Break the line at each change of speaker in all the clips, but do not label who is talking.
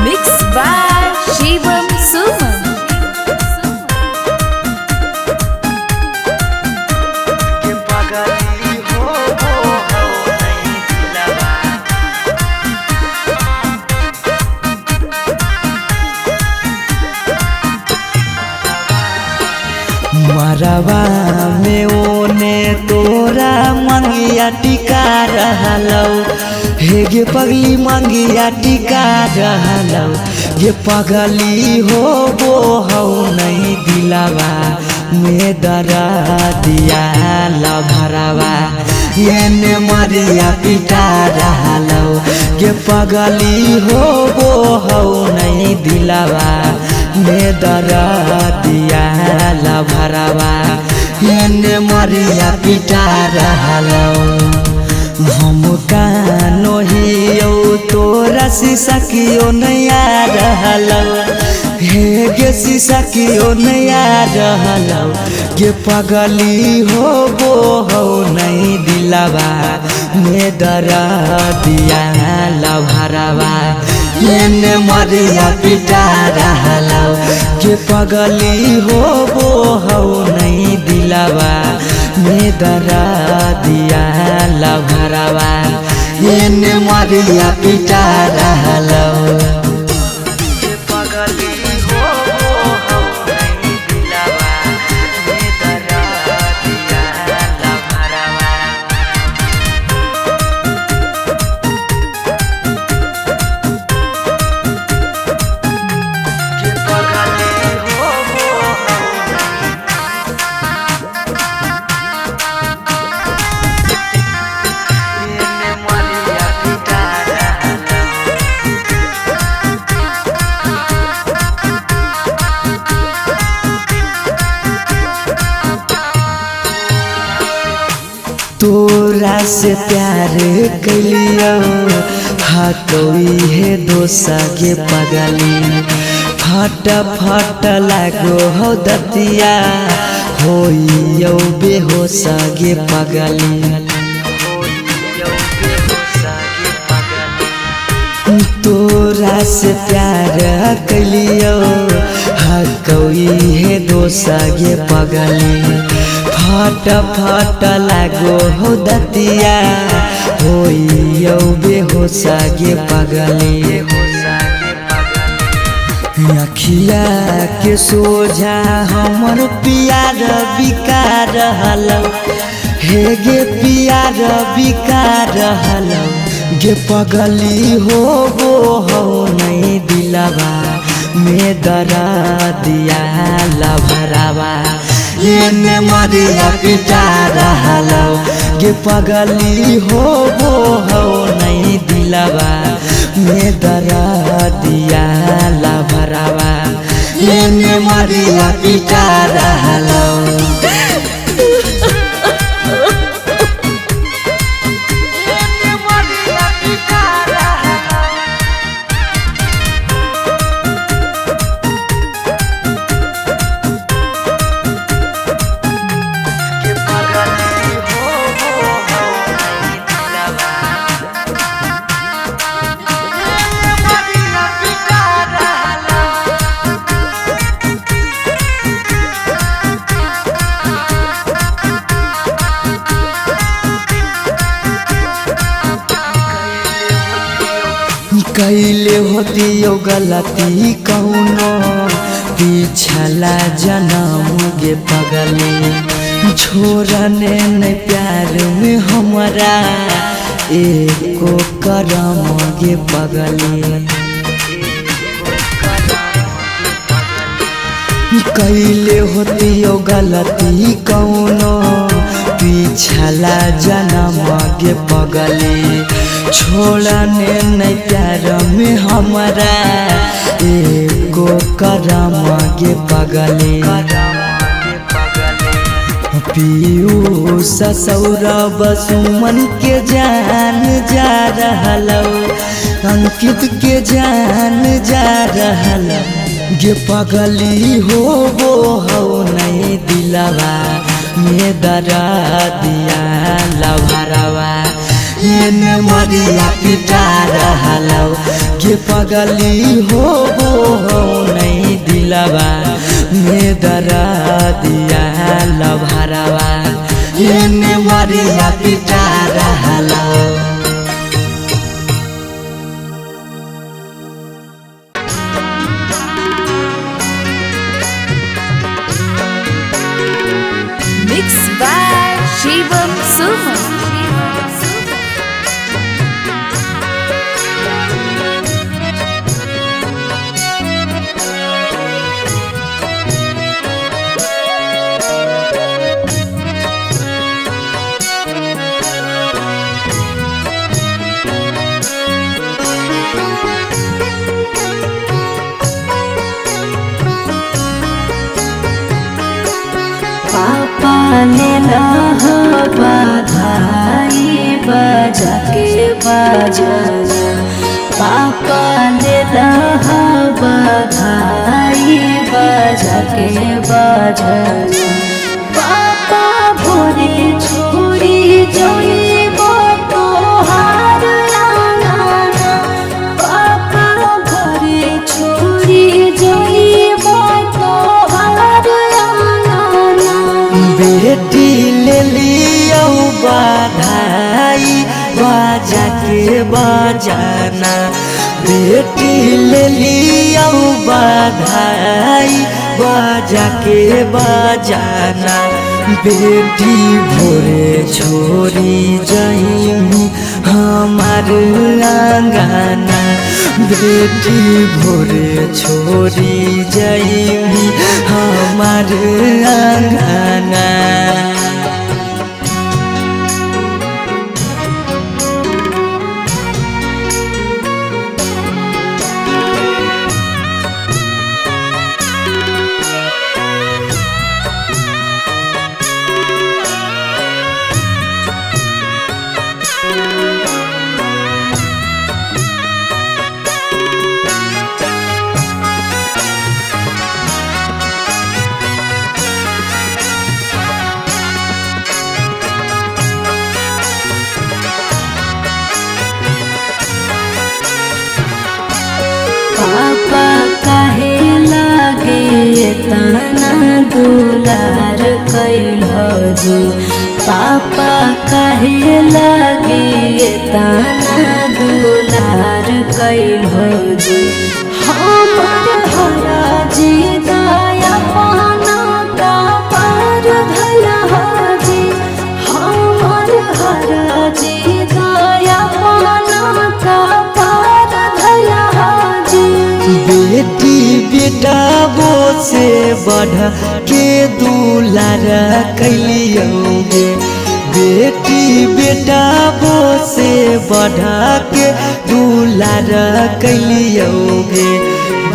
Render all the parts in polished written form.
Mixed by Shivam Suman.
मरवा में ओने तोरा मंगिया टिका रहलौ हे गे पगली मंगिया टिका रहलौ ये पगली हो वो हौ नहीं दिलावा में दरा दिया लभरावा ये मरिया पिटा रहलौ ये पगली हो वो हौ नहीं दिलावा में दरा दिया लभरावा ये मरिया पिटा रहलौ हम कानो हियो तोरा शीशा कियो नया रहलौ हे गे शीशा कियो नया रहलौ ये पगली हो वो हो नहीं दिलावा में दरा दिया लभरावा ये मरिया पिटा रहलौ ये पगली हो वो हो नहीं दिलावा में दरा दिया लभरावा ये मरिया पिटा रहलौ तोरा से प्यार कलियो हटोई है दोसा के पगली फट फट लागो हो दतिया होइयो बेहोश गे पगली तोरा से प्यार कलियो हटोई है दोसा के पगली फट फट लागो हो दतिया होइयो बेहोश गे पगली अखिया के सोझा हमर प्यार बिकार रहलौ हे गे प्यार बिकार रहलौ गे पगली हो वो हो नहीं दिलावा में दरा दिया लभरावा ये मरिया पिटा रहलौ गे पगली हो वो हो नहीं दिलावा में दरा दिया लभरावा ये मरिया पिटा रहलौ कैले होतियो गलती कौनो पिछला जन्म गे पगली छोड़ने न प्यार में हमारा एको करम गे पगली कैले होतियो गलती कौनो पिछला जन्म गे पगली छोड़ने न प्यार में हमारा एको करम गे पगली पीयूष सौरभ सुमन के जान जा रहलौ अंकित के जान जा रहल गे पगली हो नहीं दिलवा में दरा दिया लभरवा एने मरिया पिटा रहल गे पगली हो नहीं दिलवा में दरा दिया लभरवा एने मरिया पिटा रहल।
Mixed by Shivam Suman.
पापा ने बधाई बजा के बजाना, पापा ने बधाई बजा के बजाना। पापा भोरे छोड़ी जाइबो तोहार आंगना, पापा भोरे छोड़ी जाइबो तोहार आंगना।
बेटी ले लियो बधाई बजा के बजाना, बेटी ले लियो बधाई बजा के बजाना। बेटी भोरे छोड़ी जाइमी हमार आंगना, बेटी भोरे छोड़ी जाइमी हमार आंगना।
पापा काहे लागे तना दुलार कैलो जी, पापा काहे लागे तना दुलार कैलो जी। हमर हरा जी दया पाना का पार धला जी, हमर हरा जी दया पाना का पार धला जी।
बेटी बेटा वो से बढ़ के दुलार कैलियोगे, बेटी बेटा वो से बढ़ के दुलार कैलियोगे।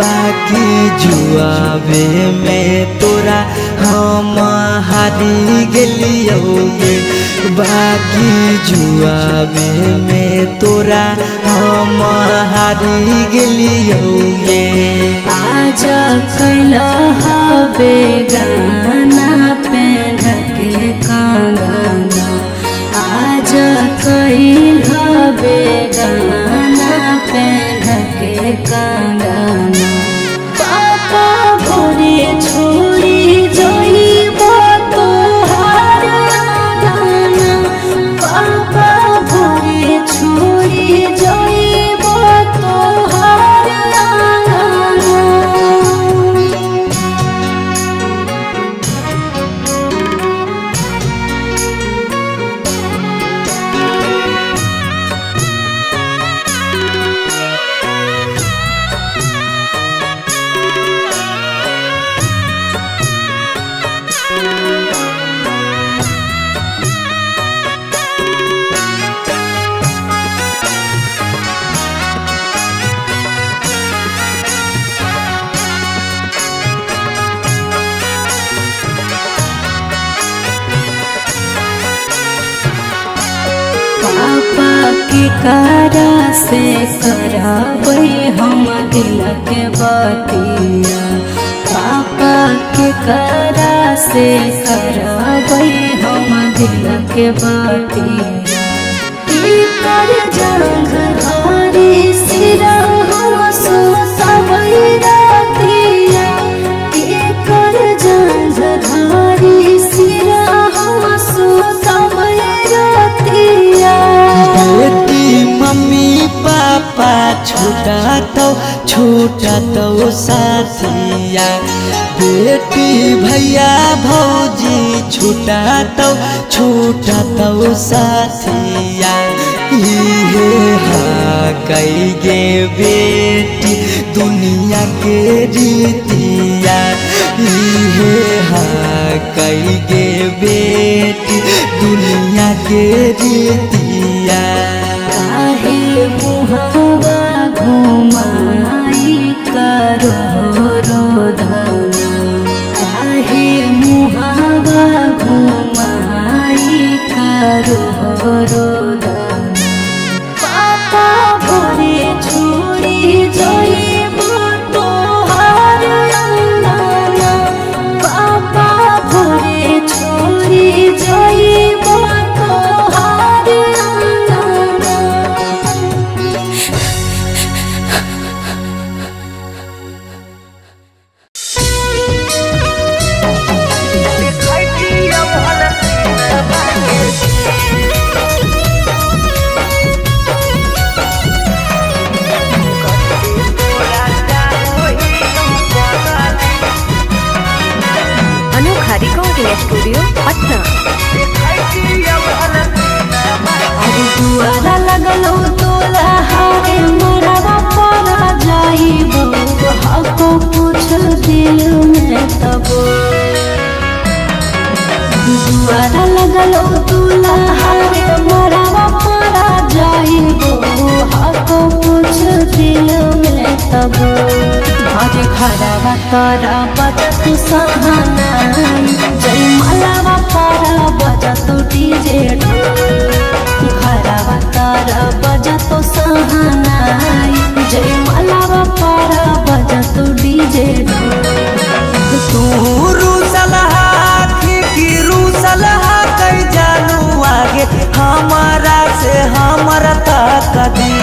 बाकी जुआवे में तोरा हम हारी गेलियोगे, बाकी जुआवे में तोरा हम हारी गेलियोगे।
आज कैला हवे गाना पहन के कंगना, आज कैल हवे गाना पहन के कंगना। पापा भोरे छोड़ी जाइबो तोहार आंगना, पापा भोरे छोड़ी जाइबो तोहार आंगना। पापा की कारा से करा हम दिल के बतिया पापा के करा से करबै हम दिल के बतिया कर जंग धारी सिरा हम सुतबै रातिया कर जंग धारी सिरा हम सुतबै रातिया
बेटी मम्मी पापा छूटा तो साथिया बेटी भैया भौजी छूटा तो साथिया इहे हाँ कई गे बेटी दुनिया के रीतिया इहे हाँ कई गे बेटी दुनिया के रीतिया
काहे मुहावा घुमाई करो रोदना काहे मुहावा घुमाई करो रोदना पापा भोरे छोड़ी जाइब तोहार अंगना पापा भोरे छोड़ी जाइब तोहार अंगना
अनोखा रिकॉर्डिंग स्टूडियो पटना।
अरे दुआरा लगलो तोला हारे मरवा परा जाइबो हको कुछ दिल में तबो दुआरा लगलो तोला हारे मरवा परा जाइबो हको कुछ दिल में तबो आज खराबा तारा बजत सहानाई जय मलावा पारा बजत डीजे खराबा तारा बजत सहानाई जय मलावा पारा बजत डीजे
तू रूसलहा की रूसलहा कई जानू आगे हमारा से हमारा तकदी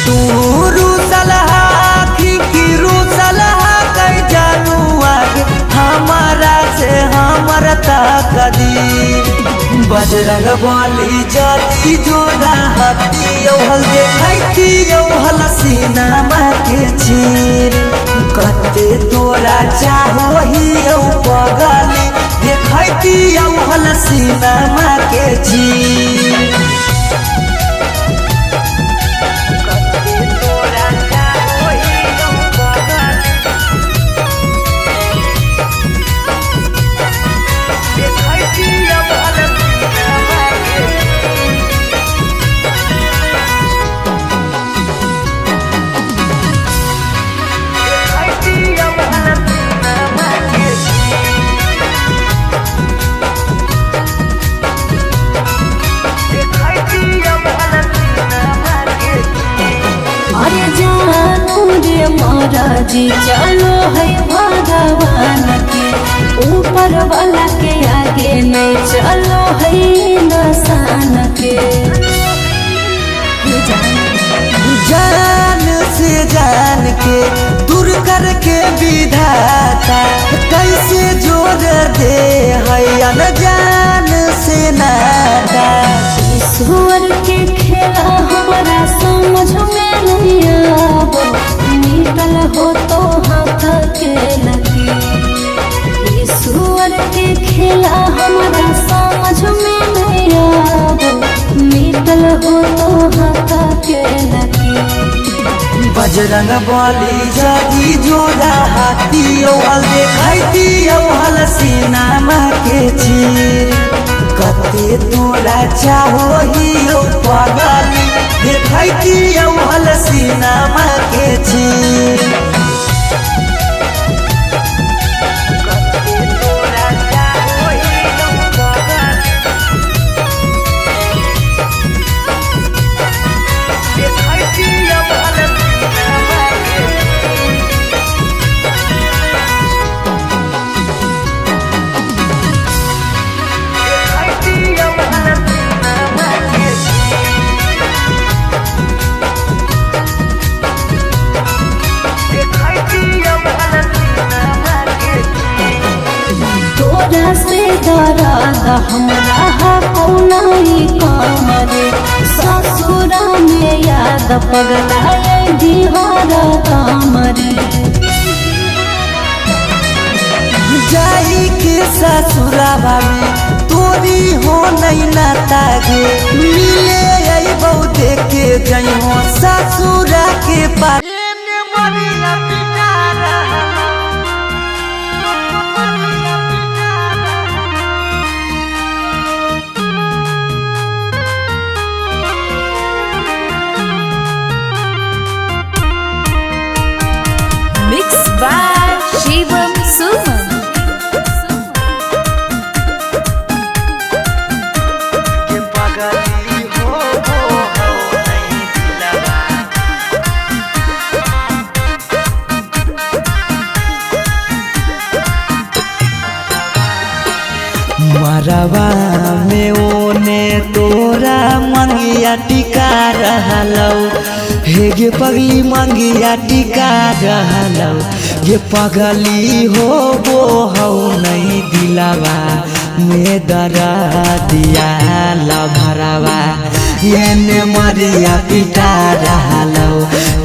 तू रूसलहा की रूसलहा कई जानू आगे हमारा से हमारा तकदी बजरंग बली जाती जोड़ा हती हल देखती हल सीनामा के चीर कते तोरा चाहो ही पगली देखती हल सीनामा के चीर
अरे जानू रे महाराजी चलो है भगवान के ऊपर वाला के आगे नहीं चलो है नसान के
जान से जान के दूर करके विधाता कैसे जोड़ दे है अनजान से नाता
ईश्वर के खेला हमारा समझ में नहीं आवो निकल हो तो हाथ के लगी ईश्वर के खेला हमारा समझ में नहीं आवो निकल हो तो हाथ के लगी
बजरंग बली जाती जोड़ा हाथी हल देखती हल सीनामा के चीर कते तोरा चाहो ही पगली देखती हल सीनामा के चीर
तोहरा से दर्द हमरा कौनाई कमरे ससुरा में याद पगलाए दिहर कमरे
जाई के ससुराबा में तोरी हो नहीं नाता गे मिले आई बहु देखे जई हो ससुरा के पास
मिक्स बाय शिवम सुमन।
मरवा में ओने तोरा मंगिया टिका रहलौ हे गे पगली मंगिया टिका रहलौ ये पगली हो वो हौ नहीं दिलावा में दरा दिया लभरावा ये मरिया पिटा रहलौ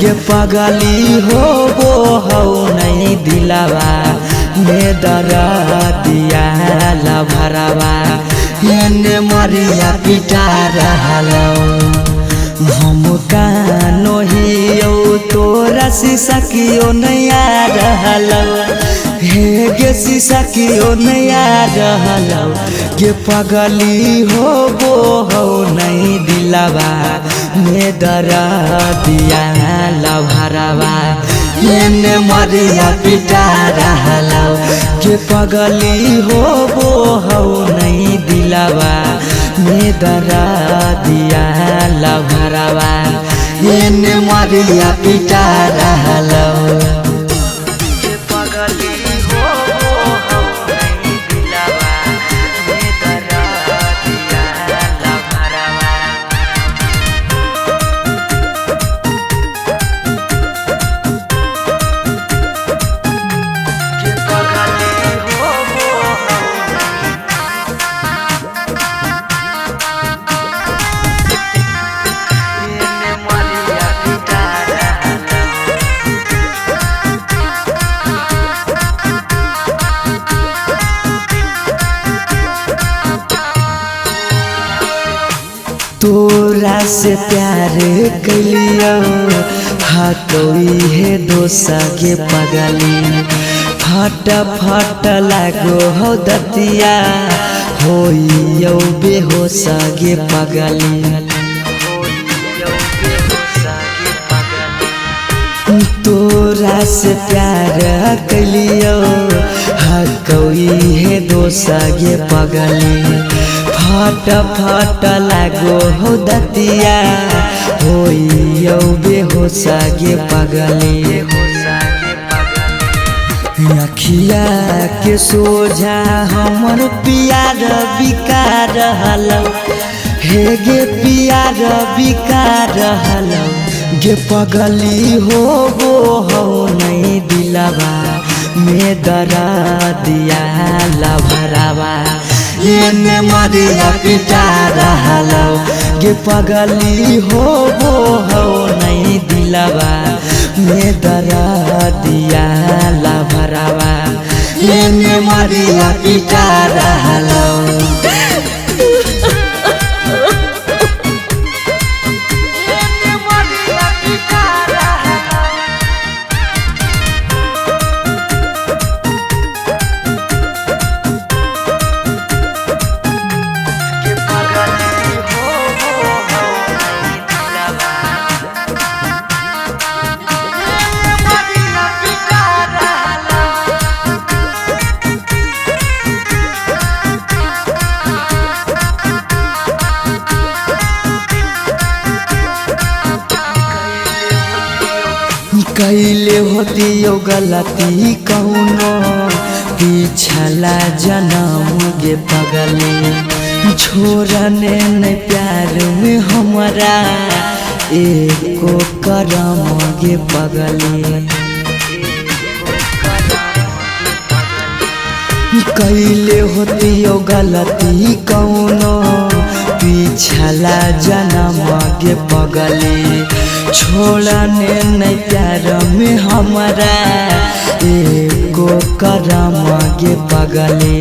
ये पगली हो वो हौ नहीं दिलावा में दरा दिया लभरावा ये मरिया पिटा रहलौ हम कानो हियो तोरा शीशा कियो नया रहलौ हे गे शीशा कियो नया रहलौ गे पगली हो वो हो नहीं दिलावा में दरा दिया लभरावा ये मरिया पिटा रहलौ गे पगली हो वो हो नहीं दिलावा में दरा दिया लभरावा ये मरिया पिटा रहलौ तोरा से प्यार कलियो हटोई है दोसा के पगली फट फट लागो हो दतिया होइयो बेहोश गे पगली तोरा से प्यार कलियो हटोई है दोसा गे पगली फट फट लागो हो दतिया होइयो बेहोश गे पगली अखिया के सोझा हमर पियार बिकार रहलौ हे गे पियार बिकार रहलौ गे पगली हो वो हो नहीं दिलावा में दरा दिया लभरावा ये मरिया पिटा रहलौ गे पगली हो वो हो नहीं दिलावा में दरा दिया लभरावा ये मरिया पिटा रहलौ कैले होती यो गलती कौनो पिछला जन्म गे पगली छोड़ने न प्यार में हमारा एको करम गे पगली कैले होती हो गलती कौनो पिछला जन्म गे पगले छोड़ने नहीं प्यार में हमारा एको करम गे पगले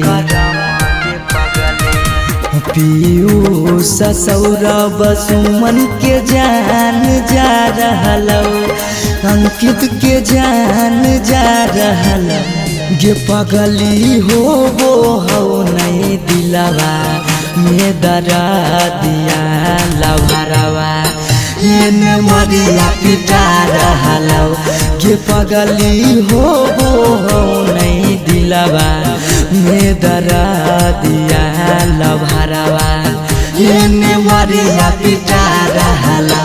पीयूष सौरभ सुमन के जान जा रहलो अंकित के जान जा रहलो गे पगली हो नहीं दिलवा में दरा दिया लवरवा ये मरिया पिटा रहलो गे पगली हो नहीं दिलवा में दरा दिया लवरवा ये मरिया पिटा रहलो।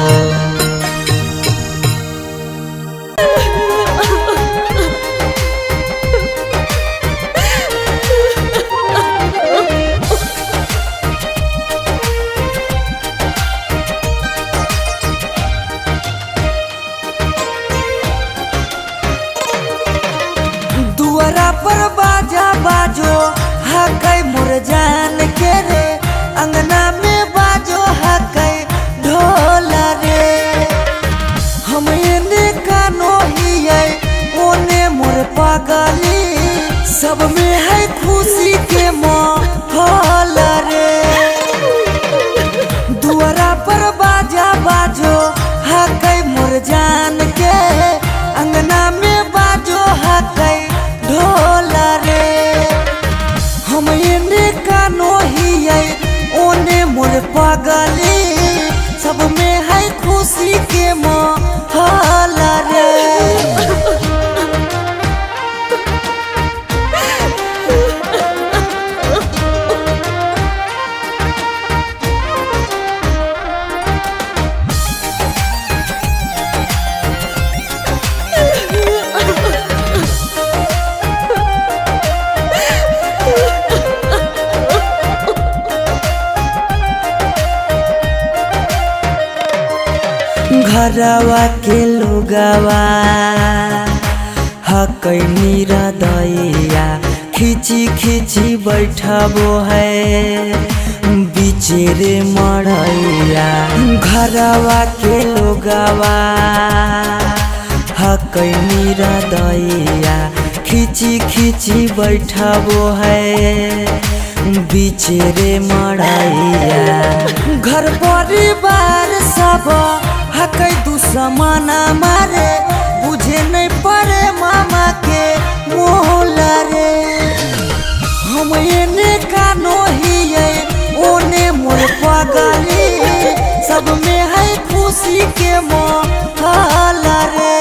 दुआरा पर बाजा बाजो हकै मोर जान के रे अंगना में बाजो हकै ढोल रे हम एने कानो हियै ओने मोर पगली सब में है खुशी के माहौल रे दुआरा पर बाजा बाजो हकै मोर जान के अंगना में बाजो हकै ढोल रे हम एने कानो हियै ओने मोर पगली सब में है खुशी के माहौल रे। घरवा के लोगवा हकै निरदैया खिची खिची बैठबो है बिचेरे मड़ैया घरवा के लोगवा हकै निरदैया खिची खिची बैठबो है बिचेरे मड़ैया घर परिवार सब हकै दुश्मन मारे बुझे नहीं पड़े मामा के मोहल रे हम एने कानो हियै ओने मोर पगली सब में है खुशी के माहौल रे।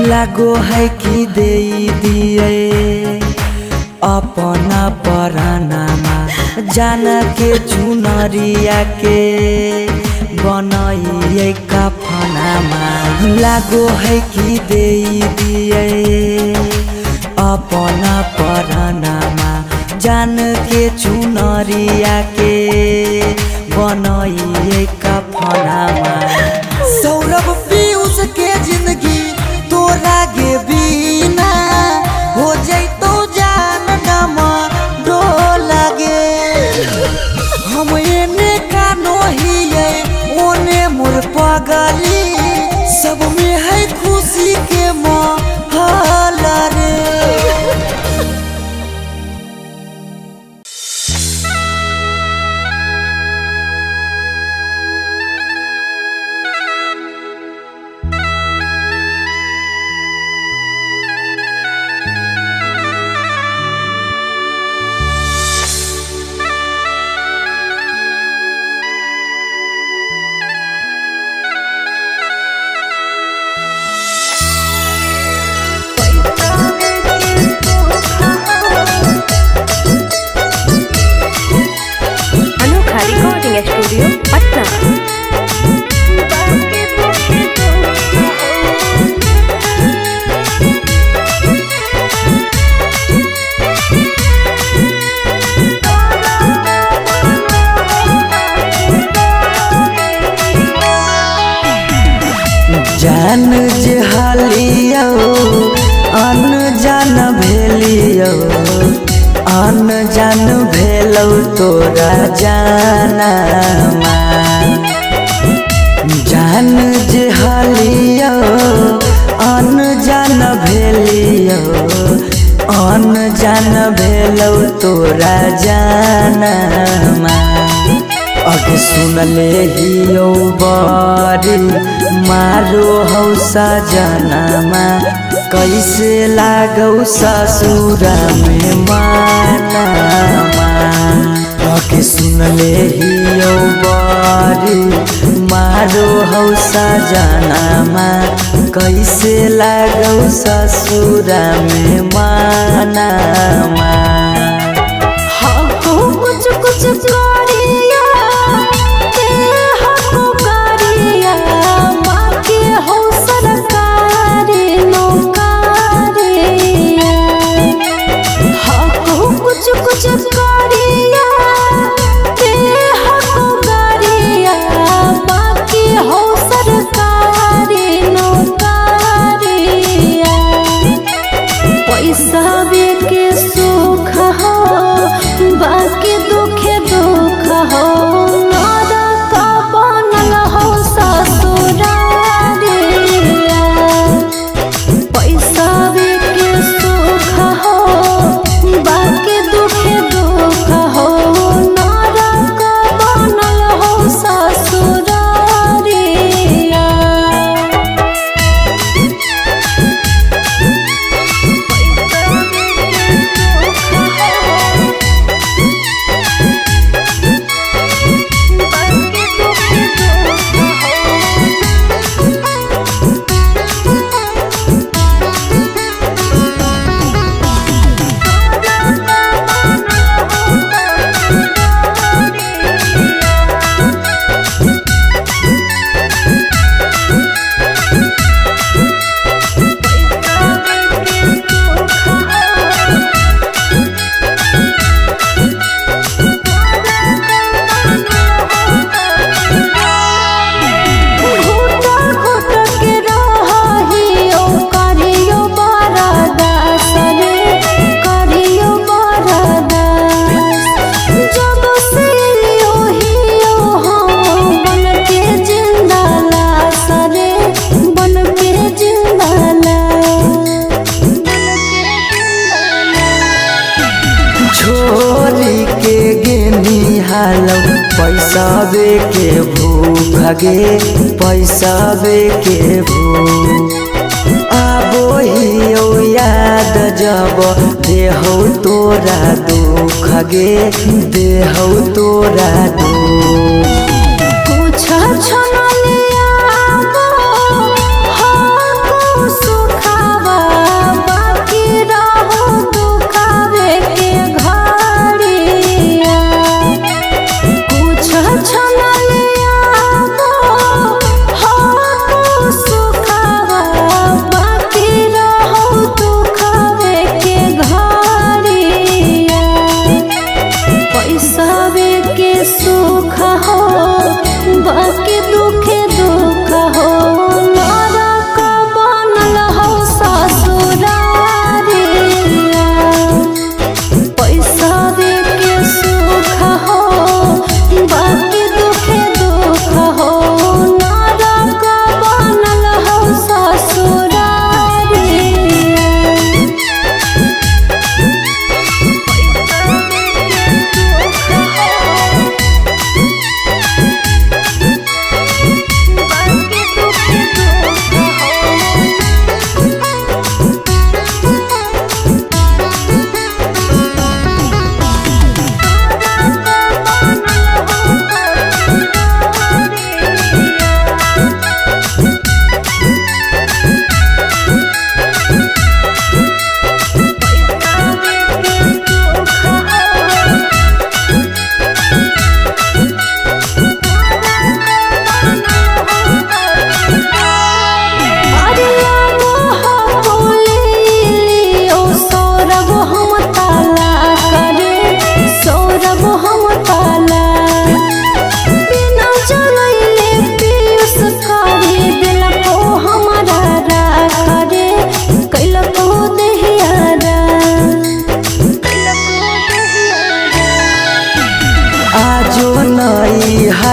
लागो है कि दे दिए अपना परानामा जान के चुनरिया के बनाइए कफनामा लागो है कि दे दिए अपना परानामा जान के चुनरिया के बनाइए कफनामा सौरभ पीयूष के जिंदगी तोरा गे बिना हो जैतो जान नमा डोल गे हम एने कानो हियै ओने मोर पगली सब में है खुशी के माहौल रे। अन जान भेलौ तोरा जानमा जान जे हलियो अन जान भेलियो अन जान भेलौ तोरा जानमा अगे सुनले हियो बरी मारो हौ सजनमा कैसे लागौ ससुरा में मानमा अगे सुनले हियो बरी मारो हौ सजनमा कैसे लागौ ससुरा में मानमा
कुछ कुछ करिया ते हको करिया बाकी हो सरकारी नौकरिया हको कुछ कुछ करिया ते हको करिया बाकी हो सरकारी नौकरिया पैसा के सुख हो बाकी दुखे दुख हो नरक बनल हो ससुरारिया पैसा के सुख हो बाकी दुखे दुख हो नरक बनल हो ससुरारिया
छोरी के गेनी हालौ पैसा के भूख गे पैसा के भूख आबो हियो याद जब देहौ तोरा दुख गे देहौ तोरा दुख
कुछ छनलिया हको सुखावा बाकी रहो दुखावे के घड़िया कुछ छनलिया हको सुखावा बाकी रहो दुखावे के घड़िया पैसा के सुख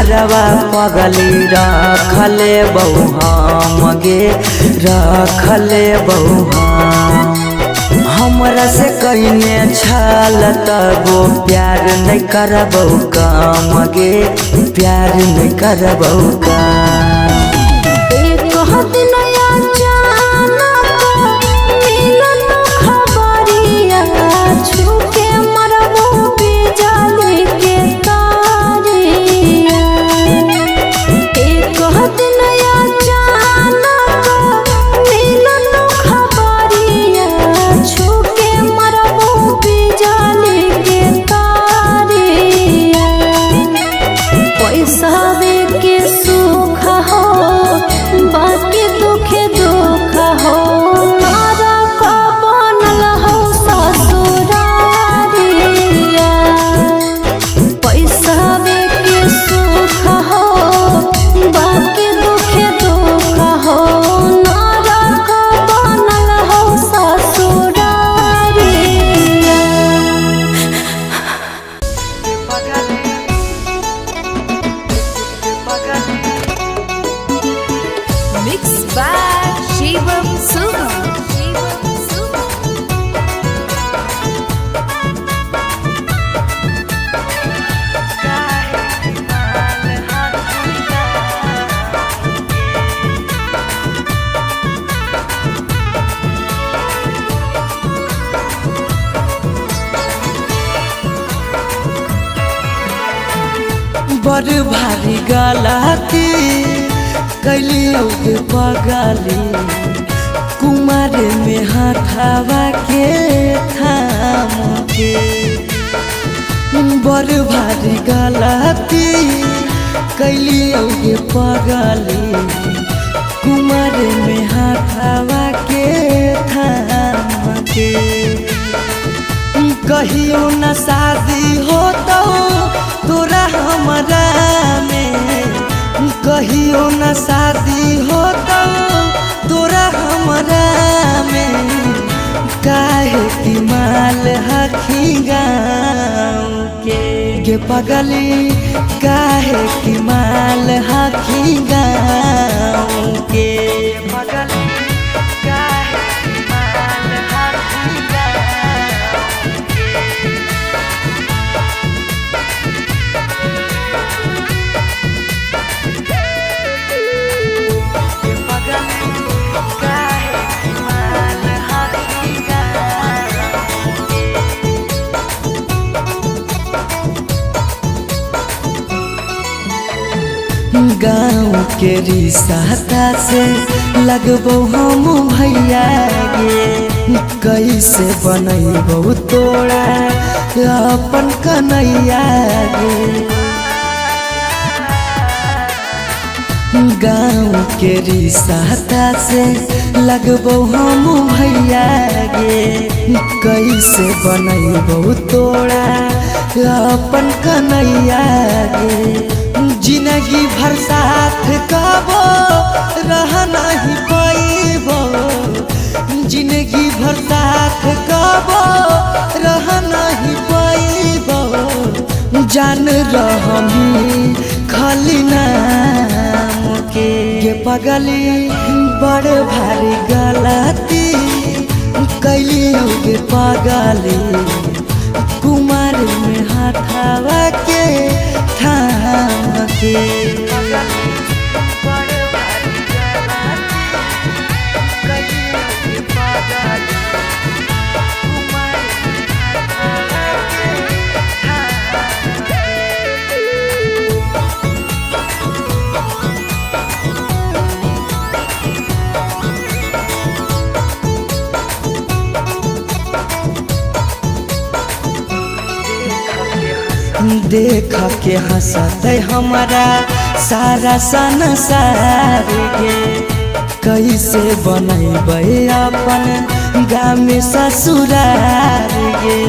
घरवा पगली रखले बहु हम गे रखले बहु हमरा से कहिने छल तबो प्यार नहीं करबौ काम गे प्यार नहीं करबौ काम
Mixed by Shivam Sumam.
बड़ भारी गलती कैलियो के पगली कुमार में हाथावा के थाम के बड़ भारी गलती कैलियो के पगली कुमार में हाथावा के थाम के कहियो न शादी हो तो तोरा हमरा में कहियो न शादी हो तो तोरा हमरा में काहे की माल हखी गाँव के पगली काहे की माल हखी गाँव के पगली काहे की माल हखी गाँव के गाँव के रिश्ता से लगबो हम भैया गे कैसे बनैबो तोड़ा अपन कन्हैया गे गाँव के रिश्ता से लगबो हम भैया गे कैसे बनैबो तोड़ा अपन कन्हैया गे जिंदगी भर साथ कबो रह नहीं पाइबो जिंदगी भर साथ कबो रह नहीं पाइबो जान रहमी खाली नाम के पगली बड़ भारी गलती कैलियो गे पगली कुमार में हाथावा के थाम के देख के हंसते हमारा सारा संसार गे कैसे बनैबै अपन गाँव में ससुरार गे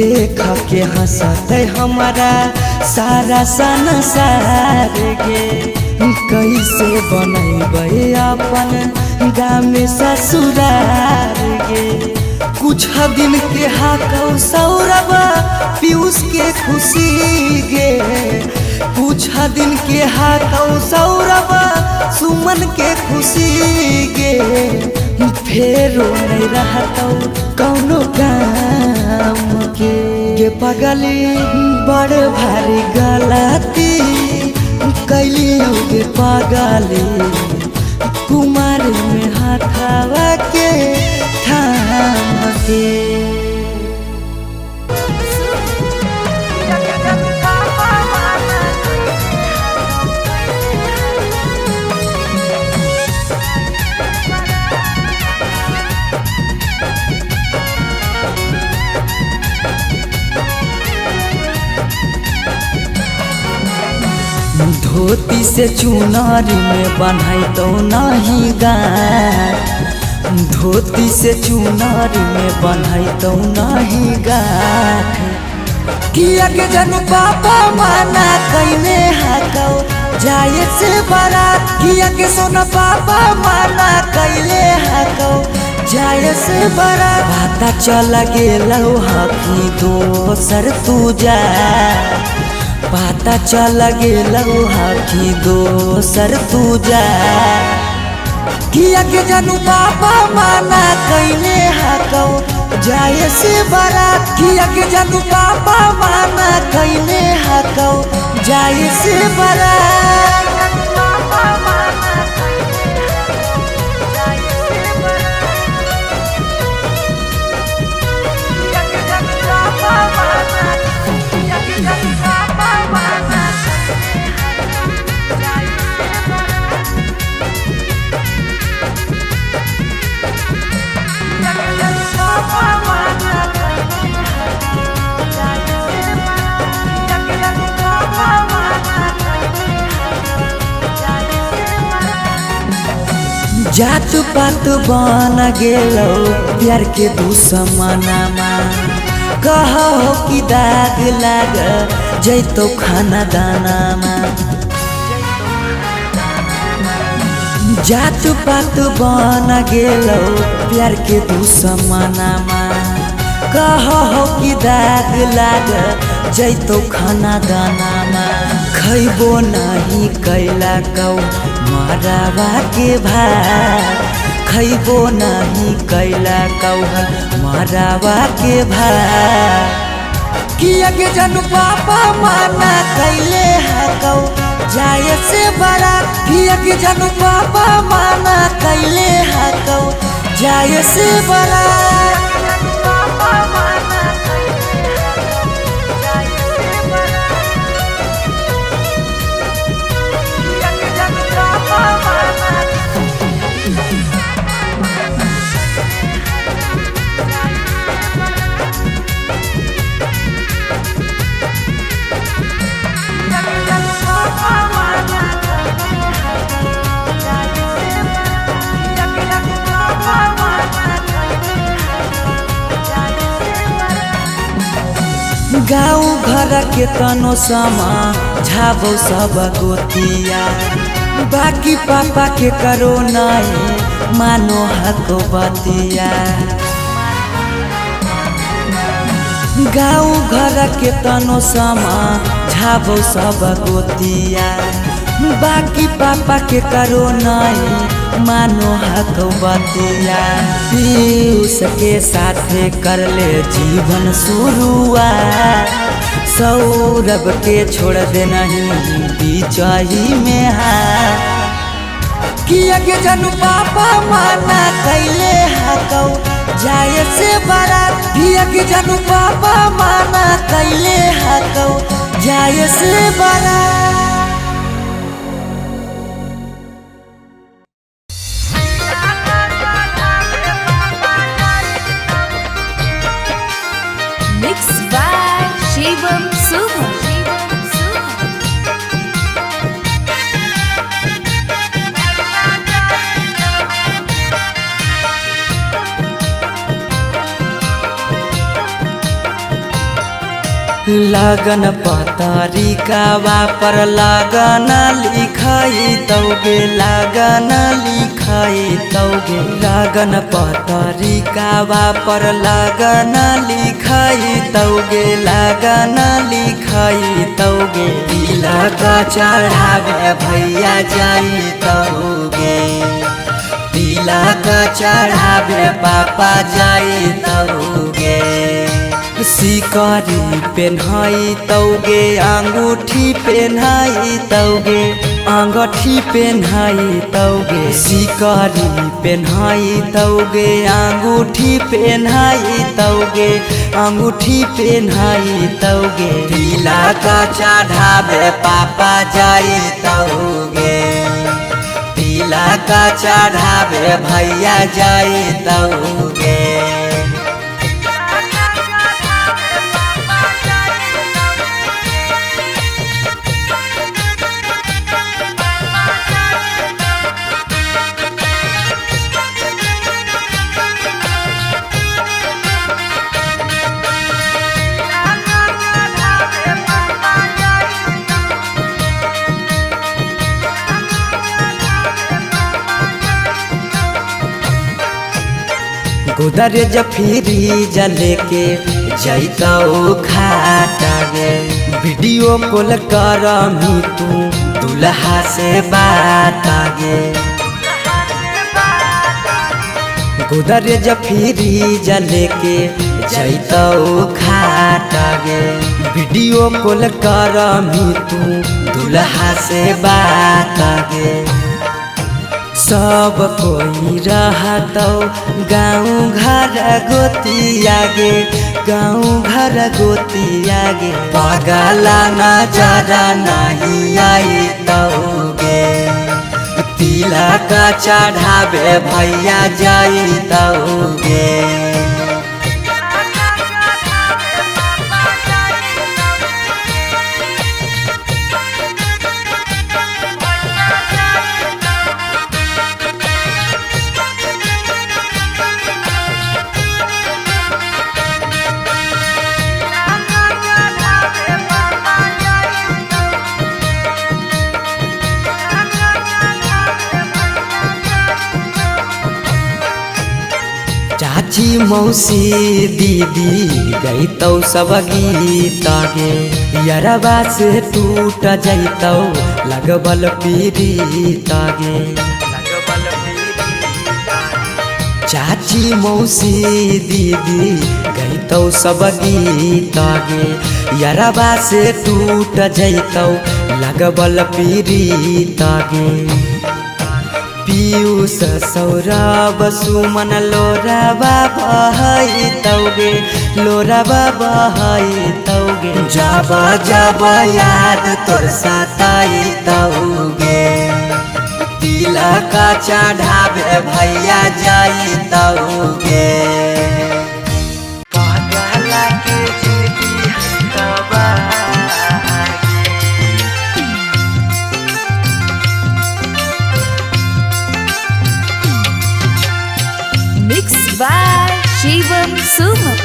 देख के हंसते हमारा सारा संसार गे कैसे बनैबै अपन गाँव में ससुरार गे कुछ दिन के हाकौ सौरभ पीयूष के खुशी गे, कुछ दिन के हाकौ सौरभ सुमन के खुशी गे, फेरो नहीं रहतौ कौनो काम के पगली बड़ भारी गलती कैली गे पगली, कुमार में हाथवा के थाम के। धोती से चुनारी में बन्हाई तो नहीं गाठ, धोती से चुनारी में बन्हाई तो नहीं गाठ, किया के जनू पापा माना कैने हाकौ जाए से बारात, किया के सोना पापा माना कैले हाकौ जाए से बारात, पता चल गेलौ हकी दोसर तू जा, पता चल गेलौ हकी दोसर तू जा, किया के जनू पापा माना कैने हाकौ जाए से बारात, किया के जनू पापा माना कैने हाकौ जाए से बारात। जात पात बन गेलौ प्यार के दुश्मनमा, कहो कि दाग लाग जैतो खाना दानामा, जात पात बन गेलौ प्यार के दुश्मनमा, कहो कि दाग लाग जैतो खाना दानामा, खैबो नहीं कैला कौ मरावा के भात, खैबो नहीं कैला कौ मरावा के भात, किया के जनू पापा माना कैले हाकौ जाए से बारात, किया के जनू पापा माना कैले हाकौ जाए से बारात। गाँव घर के तनो समा झाबो सब गोतिया, बाकी पापा के करो नहीं मानो हको बतिया, गाँव घर के तनो समा झाबो सब गोतिया, बाकी पापा के करो नहीं मानो हको बतिया, पीयूष के साथ कर ले जीवन शुरुआत, सौरभ के छोड़ दे नहीं बीचही में हाथ, किया के जनू पापा माना कैले हाकौ जाए से बारात, किया के जनू पापा माना कैले हाकौ जाए से बारात।
Mixed by Shivam Suman.
लगन पतरिकावा पर लगन लिखाई तौगे लगन लिखाई तौगे लगन पतरिकावा पर लगन लिखाई तौगे लगन लिखाई तौगे तिलक चढ़ावे भैया जाई तौगे तिलक चढ़ावे पापा जाई तौगे सिकरी पेन्हाई तौगे अंगूठी पेन्हाई तौगे अंगूठी पेन्हाई तौगे सिकरी पेन्हाई तौगे अंगूठी पेन्हाई तौगे अंगूठी पेन्हाई तौगे तिलक चढ़ावे पापा जाई तौगे तिलक चढ़ावे भैया जाई तौगे गोदरेज फ्रिज लेके जैतौ खाटा गे वीडियो कॉल करमी तू दुल्हा से बात गे गोदरेज फ्रिज लेके जैतौ खाटा गे वीडियो कॉल करमी तू दुल्हा से बात गे सब कोई रहतौ गाँव घर गोतिया गे गाँव घर गोतिया गे पगला नजर नहीं आई तौगे तिलक चढ़ावे भैया जाई तौगे चाची मौसी दीदी गईतौ सब गीत गे यरबा से टूट जैतौ लगबल पीड़ित गे चाची मौसी दीदी गईतौ सब गीत गे यरबा से टूट जैतौ लगबल पीड़ित गे पीयूष सौरभ सुमन लोराबा बहाई तौगे लोराबा बहाई तौगे जब जब याद तोर सताई तौगे तिलक चढ़ावे भैया जाई तौगे पगला के जिंदगी हटवा
Mixed by Shivam Suman.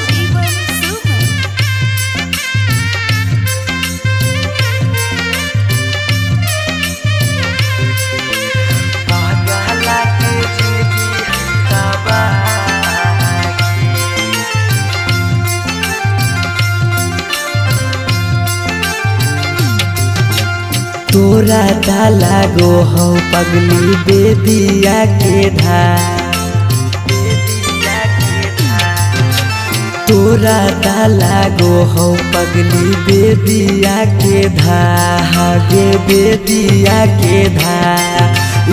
तोरा डाला गो हो पगली बेदिया के धार तोरा डाला गो हो पगली बेदिया के धागे बेदिया के धा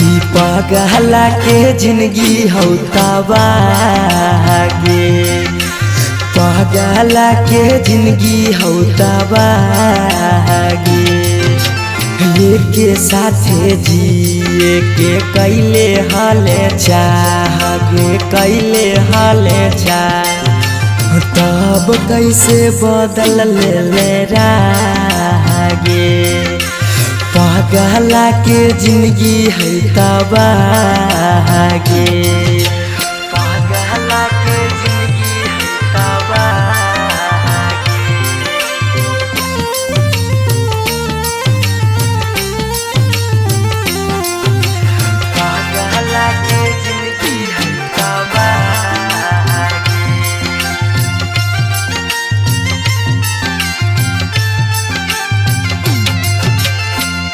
ई पगला के जिंदगी हो तबागे पगला के जिंदगी हो तबागे के साथे जिए के कैले हाले चाहगे कैले हाले चाह तब कैसे बदल ले रागे पगला के जिंदगी है तबागे पगला के जिंदगी है तबागे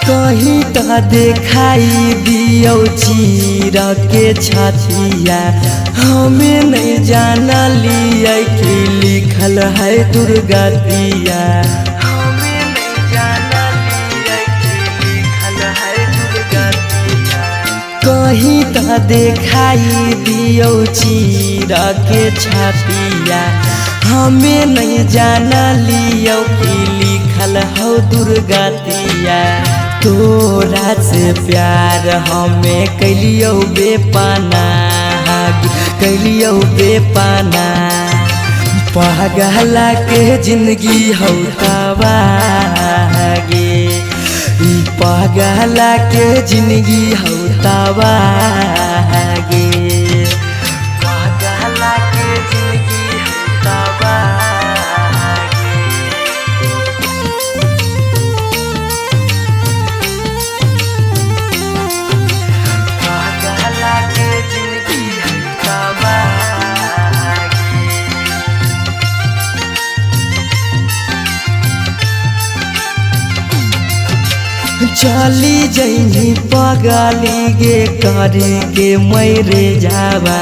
कहीं तो देखाई दियो चीर के छतिया हमें नहीं जाना लिया कि लिखल है दुर्गतिया हमें नहीं जाना लिया कि लिखल है दुर्गतिया कहीं तो देखाई दियो चीर के छतिया हमें नहीं जाना लियो कि लिखल हो दुर्गतिया तोरा से प्यार हमें कैलियो बेपाना कैलियो बेपाना पगला के जिंदगी हो तबागे पगला के जिंदगी हो तबागे पगला के जिंदगी हो तबागे चली जैनी पगली गे करे के मैरे जावा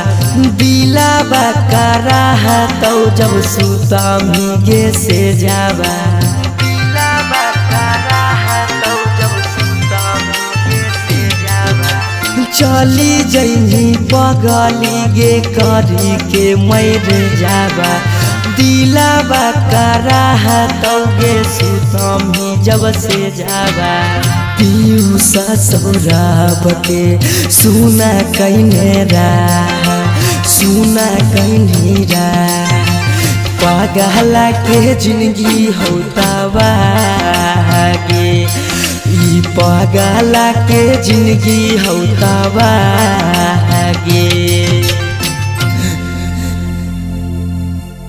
दिलाबा करा तो जब सुतमी गे से जावा दिलाबा करा तो जब सुतमी गे से जावा चली जैनी पगली गे करे के मैरे जावा दिलाबा करा तो गे सुतमी जब से जावा पीयूषा सौरभ के सुना कहने सुना कहने पगला के जिंदगी हो तबागे पगला के जिंदगी हो तबागे।